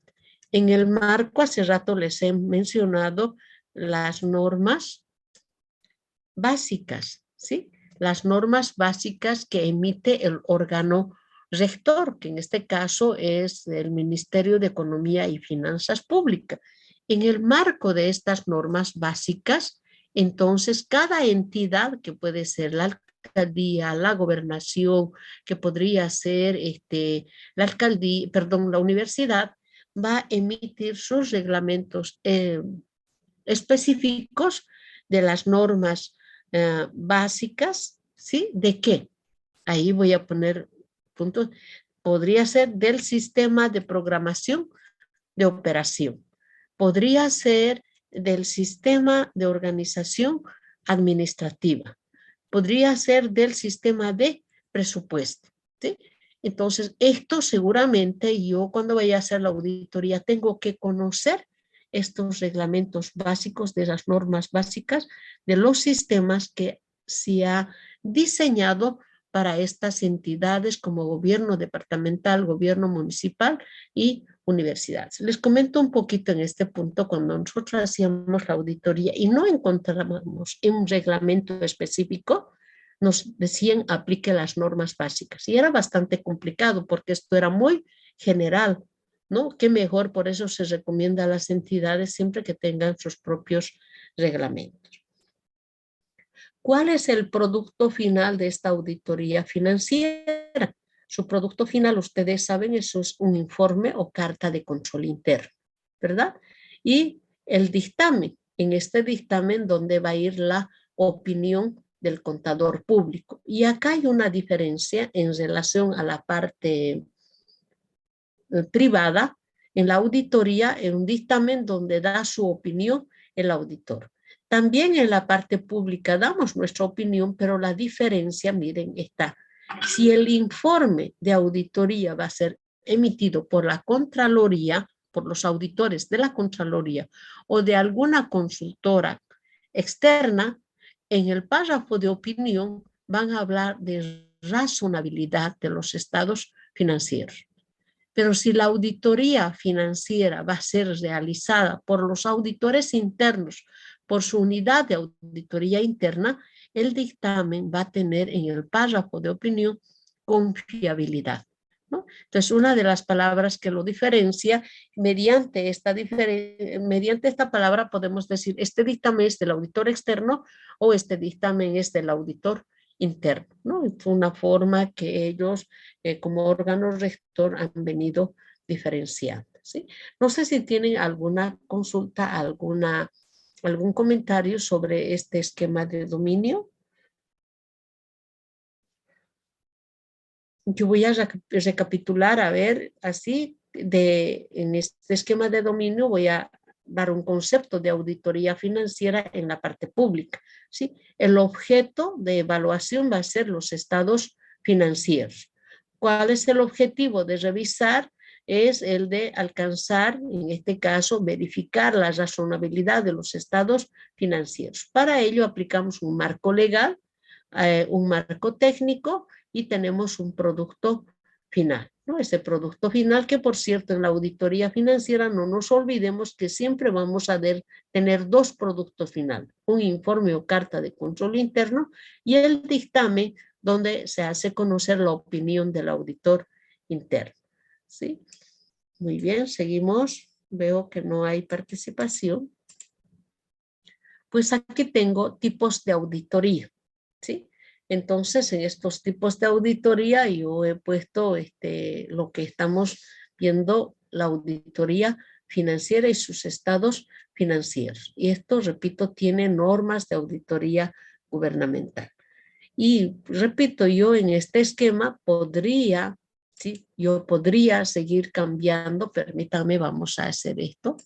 En el marco, hace rato les he mencionado las normas básicas, ¿sí? Las normas básicas que emite el órgano rector, que en este caso es el Ministerio de Economía y Finanzas Públicas. En el marco de estas normas básicas, entonces cada entidad, que puede ser la alcaldía, la gobernación, que podría ser la alcaldía, perdón, la universidad, va a emitir sus reglamentos específicos de las normas básicas, ¿sí? ¿De qué? Ahí voy a poner puntos. Podría ser del sistema de programación de operación. Podría ser del sistema de organización administrativa. Podría ser del sistema de presupuesto, ¿sí? Entonces, esto seguramente yo cuando vaya a hacer la auditoría tengo que conocer estos reglamentos básicos de las normas básicas de los sistemas que se ha diseñado para estas entidades como gobierno departamental, gobierno municipal y universidades. Les comento un poquito en este punto. Cuando nosotros hacíamos la auditoría y no encontrábamos un reglamento específico, nos decían aplique las normas básicas y era bastante complicado porque esto era muy general, ¿no? Qué mejor, por eso se recomienda a las entidades siempre que tengan sus propios reglamentos. ¿Cuál es el producto final de esta auditoría financiera? Su producto final, ustedes saben, eso es un informe o carta de control interno, ¿verdad? Y el dictamen, en este dictamen donde va a ir la opinión del contador público. Y acá hay una diferencia en relación a la parte privada. En la auditoría, en un dictamen donde da su opinión el auditor. También en la parte pública damos nuestra opinión, pero la diferencia, miren, está. Si el informe de auditoría va a ser emitido por la Contraloría, por los auditores de la Contraloría o de alguna consultora externa, en el párrafo de opinión van a hablar de razonabilidad de los estados financieros. Pero si la auditoría financiera va a ser realizada por los auditores internos, por su unidad de auditoría interna, el dictamen va a tener en el párrafo de opinión confiabilidad, ¿no? Entonces, una de las palabras que lo diferencia, mediante esta palabra podemos decir, este dictamen es del auditor externo o este dictamen es del auditor interno, ¿no? Es una forma que ellos como órgano rector han venido diferenciando, ¿sí? No sé si tienen alguna consulta, algún comentario sobre este esquema de dominio. yo voy a recapitular, a ver, así, en este esquema de dominio voy a dar un concepto de auditoría financiera en la parte pública, ¿sí? El objeto de evaluación va a ser los estados financieros. ¿Cuál es el objetivo de revisar? Es el de alcanzar, en este caso, verificar la razonabilidad de los estados financieros. Para ello aplicamos un marco legal, un marco técnico y tenemos un producto final, ¿no? Ese producto final que, por cierto, en la auditoría financiera no nos olvidemos que siempre vamos a tener dos productos finales, un informe o carta de control interno y el dictamen donde se hace conocer la opinión del auditor interno, ¿sí? Muy bien, seguimos. Veo que no hay participación. Pues aquí tengo tipos de auditoría, ¿sí? Entonces, en estos tipos de auditoría yo he puesto lo que estamos viendo, la auditoría financiera y sus estados financieros. Y esto, repito, tiene normas de auditoría gubernamental. Y repito, yo en este esquema podría, ¿sí? Yo podría seguir cambiando. Permítanme, vamos a hacer esto.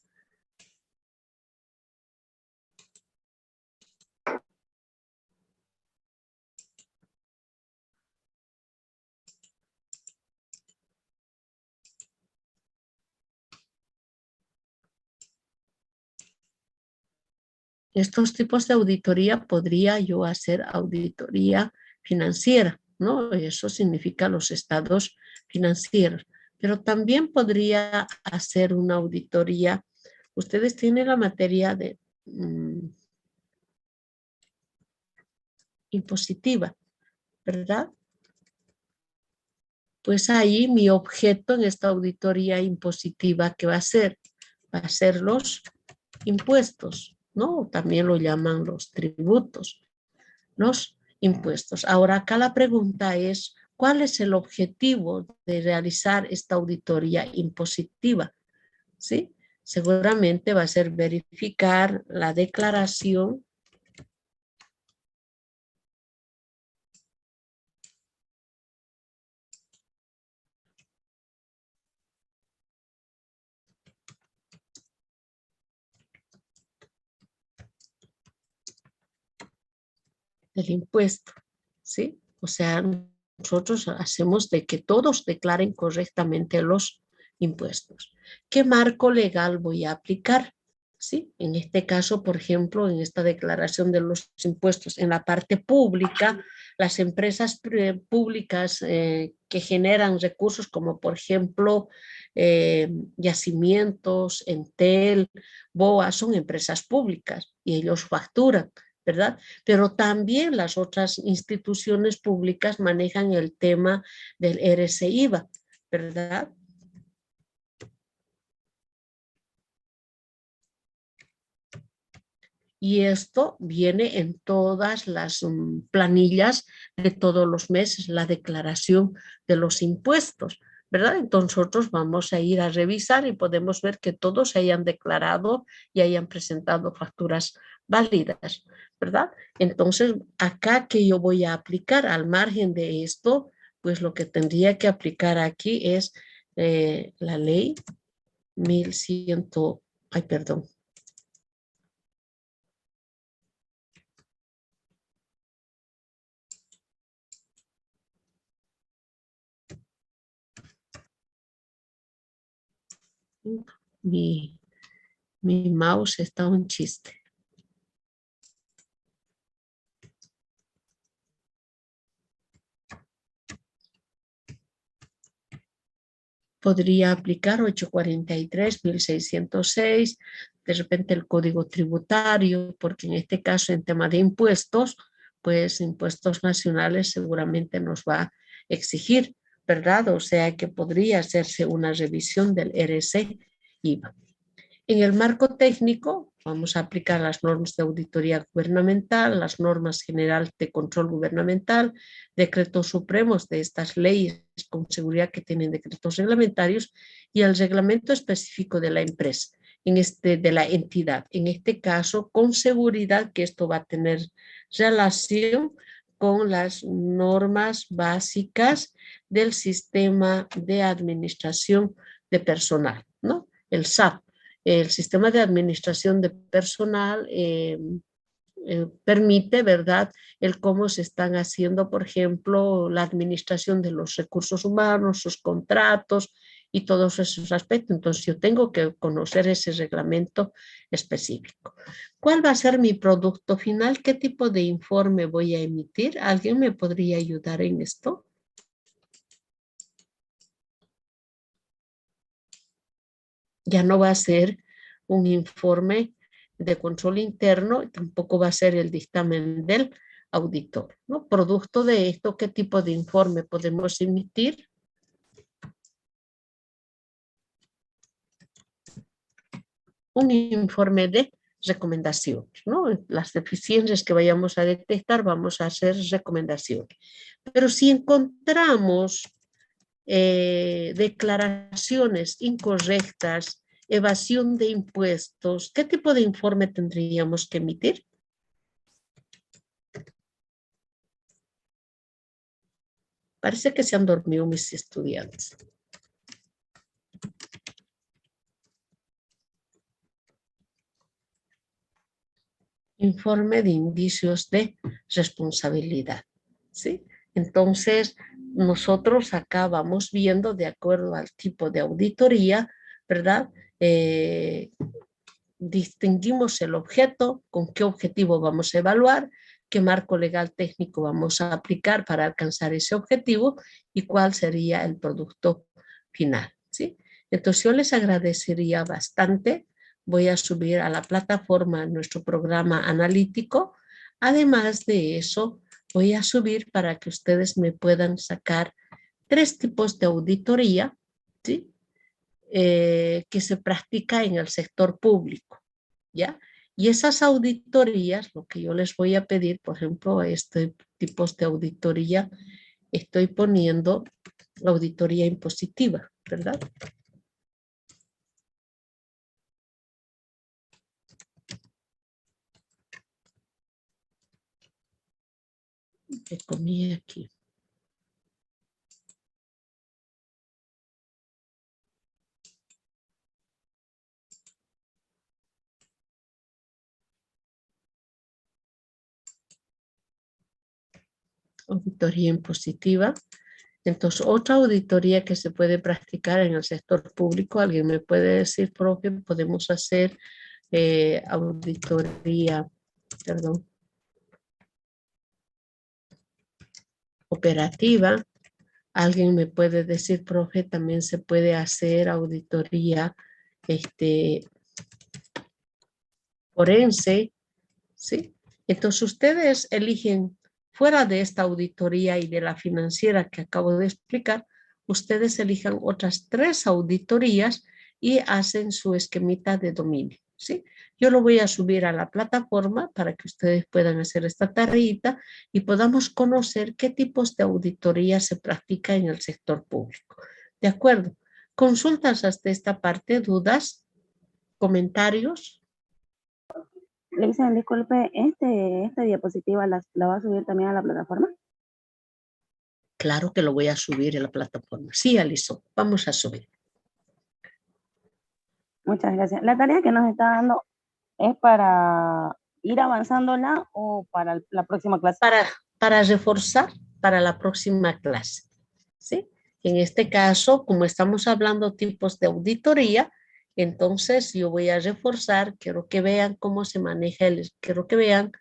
Estos tipos de auditoría podría yo hacer auditoría financiera, ¿no? Eso significa los estados financieros. Pero también podría hacer una auditoría. Ustedes tienen la materia de impositiva, ¿verdad? Pues ahí mi objeto en esta auditoría impositiva, ¿qué va a ser? Va a ser los impuestos, ¿no? También lo llaman los tributos, los impuestos. Ahora acá la pregunta es, ¿cuál es el objetivo de realizar esta auditoría impositiva? ¿Sí? Seguramente va a ser verificar la declaración del impuesto, ¿sí? O sea, nosotros hacemos de que todos declaren correctamente los impuestos. ¿Qué marco legal voy a aplicar? ¿Sí? En este caso, por ejemplo, en esta declaración de los impuestos en la parte pública, las empresas públicas que generan recursos como por ejemplo yacimientos, Entel, BOA, son empresas públicas y ellos facturan, ¿verdad? Pero también las otras instituciones públicas manejan el tema del RCIVA, ¿verdad? Y esto viene en todas las planillas de todos los meses, la declaración de los impuestos, ¿verdad? Entonces nosotros vamos a ir a revisar y podemos ver que todos se hayan declarado y hayan presentado facturas válidas, ¿verdad? Entonces, acá que yo voy a aplicar al margen de esto, pues lo que tendría que aplicar aquí es la ley 1100, ay, perdón. Mi mouse está un chiste. Podría aplicar 843, 1606, de repente el código tributario, porque en este caso en tema de impuestos, pues impuestos nacionales seguramente nos va a exigir, ¿verdad? O sea que podría hacerse una revisión del RC-IVA. En el marco técnico vamos a aplicar las normas de auditoría gubernamental, las normas generales de control gubernamental, decretos supremos de estas leyes con seguridad que tienen decretos reglamentarios y el reglamento específico de la empresa, de la entidad. En este caso, con seguridad que esto va a tener relación con las normas básicas del sistema de administración de personal, ¿no? El SAP, el sistema de administración de personal permite, ¿verdad?, el cómo se están haciendo, por ejemplo, la administración de los recursos humanos, sus contratos y todos esos aspectos. Entonces, yo tengo que conocer ese reglamento específico. ¿Cuál va a ser mi producto final? ¿Qué tipo de informe voy a emitir? ¿Alguien me podría ayudar en esto? Ya no va a ser un informe de control interno, tampoco va a ser el dictamen del auditor, ¿no? Producto de esto, ¿qué tipo de informe podemos emitir? Un informe de recomendaciones, ¿no? Las deficiencias que vayamos a detectar, vamos a hacer recomendaciones. Pero si encontramos declaraciones incorrectas, evasión de impuestos, ¿qué tipo de informe tendríamos que emitir? Parece que se han dormido mis estudiantes. Informe de indicios de responsabilidad, ¿sí? Entonces, nosotros acá vamos viendo de acuerdo al tipo de auditoría, ¿verdad? Distinguimos el objeto, con qué objetivo vamos a evaluar, qué marco legal técnico vamos a aplicar para alcanzar ese objetivo y cuál sería el producto final, ¿sí? Entonces yo les agradecería bastante. Voy a subir a la plataforma nuestro programa analítico. Además de eso, voy a subir para que ustedes me puedan sacar 3 tipos de auditoría, ¿sí? Que se practica en el sector público, ¿ya? Y esas auditorías, lo que yo les voy a pedir, por ejemplo, este tipo de auditoría, estoy poniendo auditoría impositiva, ¿verdad? Que comí aquí. Auditoría impositiva. Entonces, otra auditoría que se puede practicar en el sector público, alguien me puede decir, profe, podemos hacer auditoría, perdón, operativa. Alguien me puede decir, profe, también se puede hacer auditoría forense, ¿sí? Entonces ustedes eligen, fuera de esta auditoría y de la financiera que acabo de explicar, ustedes elijan otras 3 auditorías y hacen su esquemita de dominio, ¿sí? Yo lo voy a subir a la plataforma para que ustedes puedan hacer esta tareita y podamos conocer qué tipos de auditoría se practica en el sector público. ¿De acuerdo? ¿Consultas hasta esta parte? ¿Dudas? ¿Comentarios? Le dicen, disculpe, esta diapositiva la va a subir también a la plataforma. Claro que lo voy a subir en la plataforma. Sí, Alison, vamos a subir. Muchas gracias. La tarea que nos está dando es para ir avanzándola o para la próxima clase. Para reforzar para la próxima clase, ¿sí? En este caso, como estamos hablando tipos de auditoría, entonces yo voy a reforzar, quiero que vean cómo se maneja, quiero que vean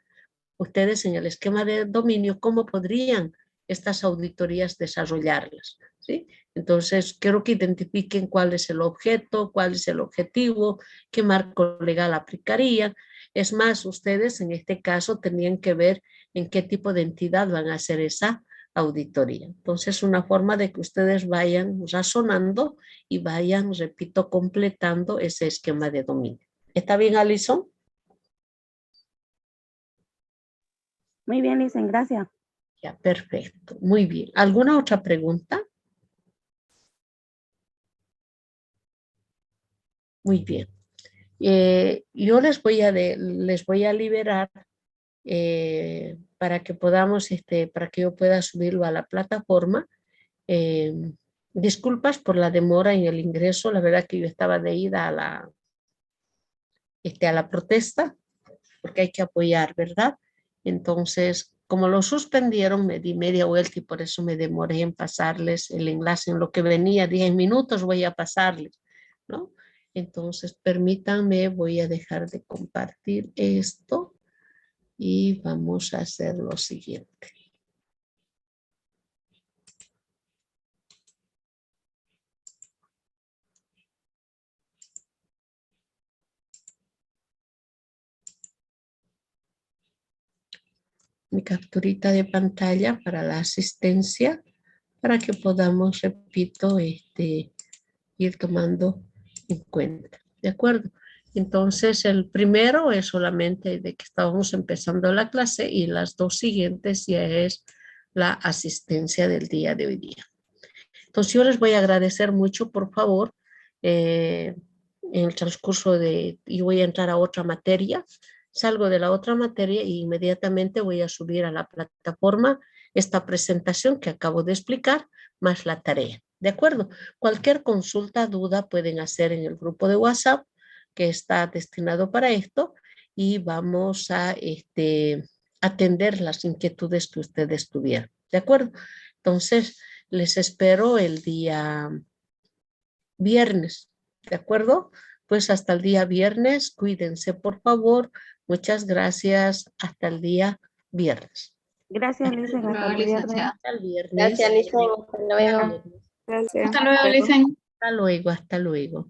ustedes en el esquema de dominio cómo podrían estas auditorías desarrollarlas, ¿sí? Entonces, quiero que identifiquen cuál es el objeto, cuál es el objetivo, qué marco legal aplicarían. Es más, ustedes en este caso tendrían que ver en qué tipo de entidad van a hacer esa auditoría. Entonces, una forma de que ustedes vayan razonando y vayan, repito, completando ese esquema de dominio. ¿Está bien, Alison? Muy bien, dicen, gracias. Ya, perfecto. Muy bien. ¿Alguna otra pregunta? Muy bien. Yo les voy a liberar para que podamos, para que yo pueda subirlo a la plataforma. Disculpas por la demora en el ingreso, la verdad que yo estaba de ida a la protesta, porque hay que apoyar, ¿verdad? Entonces, como lo suspendieron, me di media vuelta y por eso me demoré en pasarles el enlace. En lo que venía, 10 minutos voy a pasarles, ¿no? Entonces, permítanme, voy a dejar de compartir esto y vamos a hacer lo siguiente. Mi capturita de pantalla para la asistencia, para que podamos, repito, ir tomando en cuenta. ¿De acuerdo? Entonces, el primero es solamente de que estábamos empezando la clase y las dos siguientes ya es la asistencia del día de hoy día. Entonces, yo les voy a agradecer mucho, por favor, en el transcurso y voy a entrar a otra materia. Salgo de la otra materia e inmediatamente voy a subir a la plataforma esta presentación que acabo de explicar, más la tarea. ¿De acuerdo? Cualquier consulta, duda pueden hacer en el grupo de WhatsApp que está destinado para esto y vamos a atender las inquietudes que ustedes tuvieran. ¿De acuerdo? Entonces, les espero el día viernes. ¿De acuerdo? Pues hasta el día viernes, cuídense por favor. Muchas gracias. Hasta el día viernes. Gracias, Licen. Hasta el viernes. Licenciada. Hasta el viernes. Gracias, Licen. Hasta luego. Gracias. Hasta luego, Licen. Hasta luego, hasta luego.